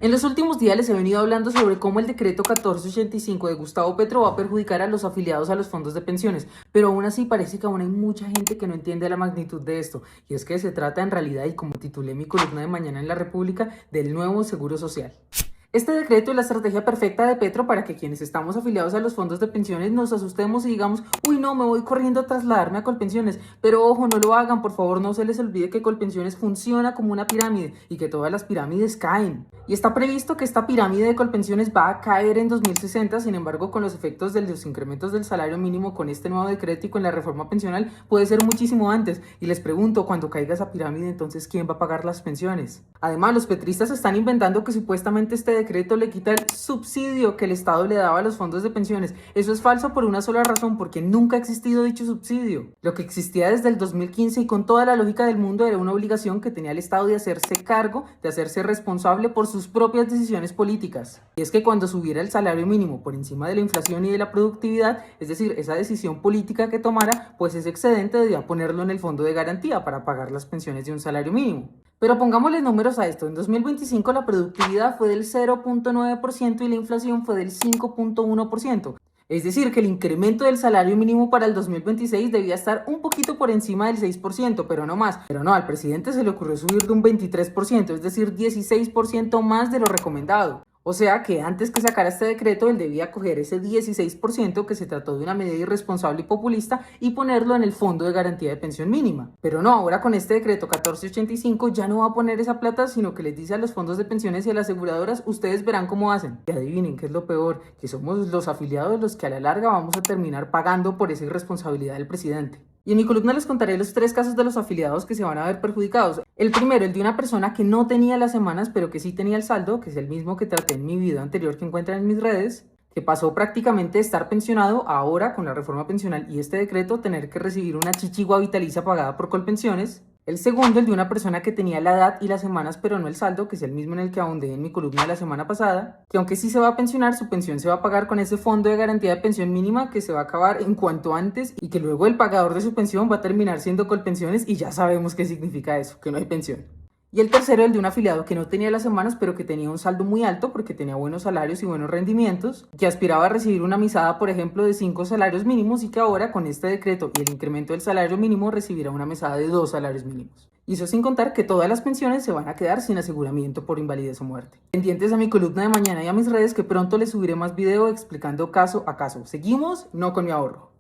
En los últimos días les he venido hablando sobre cómo el decreto 1485 de Gustavo Petro va a perjudicar a los afiliados a los fondos de pensiones, pero aún así parece que aún hay mucha gente que no entiende la magnitud de esto, y es que se trata en realidad, y como titulé mi columna de mañana en La República, del nuevo seguro social. Este decreto es la estrategia perfecta de Petro para que quienes estamos afiliados a los fondos de pensiones nos asustemos y digamos, uy no, me voy corriendo a trasladarme a Colpensiones, pero ojo, no lo hagan, por favor, no se les olvide que Colpensiones funciona como una pirámide y que todas las pirámides caen. Y está previsto que esta pirámide de Colpensiones va a caer en 2060, sin embargo, con los efectos de los incrementos del salario mínimo con este nuevo decreto y con la reforma pensional puede ser muchísimo antes. Y les pregunto, cuando caiga esa pirámide, entonces, ¿quién va a pagar las pensiones? Además, los petristas están inventando que supuestamente este decreto le quita el subsidio que el Estado le daba a los fondos de pensiones. Eso es falso por una sola razón, porque nunca ha existido dicho subsidio. Lo que existía desde el 2015 y con toda la lógica del mundo era una obligación que tenía el Estado de hacerse cargo, de hacerse responsable por sus propias decisiones políticas. Y es que cuando subiera el salario mínimo por encima de la inflación y de la productividad, es decir, esa decisión política que tomara, pues ese excedente debía ponerlo en el fondo de garantía para pagar las pensiones de un salario mínimo. Pero pongámosle números a esto. En 2025 la productividad fue del 0.9% y la inflación fue del 5.1%. Es decir, que el incremento del salario mínimo para el 2026 debía estar un poquito por encima del 6%, pero no más. Pero no, al presidente se le ocurrió subir de un 23%, es decir, 16% más de lo recomendado. O sea que antes que sacara este decreto, él debía coger ese 16% que se trató de una medida irresponsable y populista y ponerlo en el Fondo de Garantía de Pensión Mínima. Pero no, ahora con este decreto 1485 ya no va a poner esa plata, sino que les dice a los fondos de pensiones y a las aseguradoras, ustedes verán cómo hacen. Y adivinen qué es lo peor, que somos los afiliados los que a la larga vamos a terminar pagando por esa irresponsabilidad del presidente. Y en mi columna les contaré los 3 casos de los afiliados que se van a ver perjudicados. El primero, el de una persona que no tenía las semanas, pero que sí tenía el saldo, que es el mismo que traté en mi video anterior que encuentran en mis redes, que pasó prácticamente de estar pensionado a ahora, con la reforma pensional y este decreto, tener que recibir una chichigua vitalicia pagada por Colpensiones. El segundo, el de una persona que tenía la edad y las semanas pero no el saldo, que es el mismo en el que ahondé en mi columna de la semana pasada, que aunque sí se va a pensionar, su pensión se va a pagar con ese fondo de garantía de pensión mínima que se va a acabar en cuanto antes y que luego el pagador de su pensión va a terminar siendo Colpensiones y ya sabemos qué significa eso, que no hay pensión. Y el tercero, el de un afiliado que no tenía las semanas, pero que tenía un saldo muy alto porque tenía buenos salarios y buenos rendimientos, que aspiraba a recibir una mesada, por ejemplo, de 5 salarios mínimos y que ahora, con este decreto y el incremento del salario mínimo, recibirá una mesada de 2 salarios mínimos. Y eso sin contar que todas las pensiones se van a quedar sin aseguramiento por invalidez o muerte. Pendientes a mi columna de mañana y a mis redes, que pronto les subiré más video explicando caso a caso. ¿Seguimos? No con mi ahorro.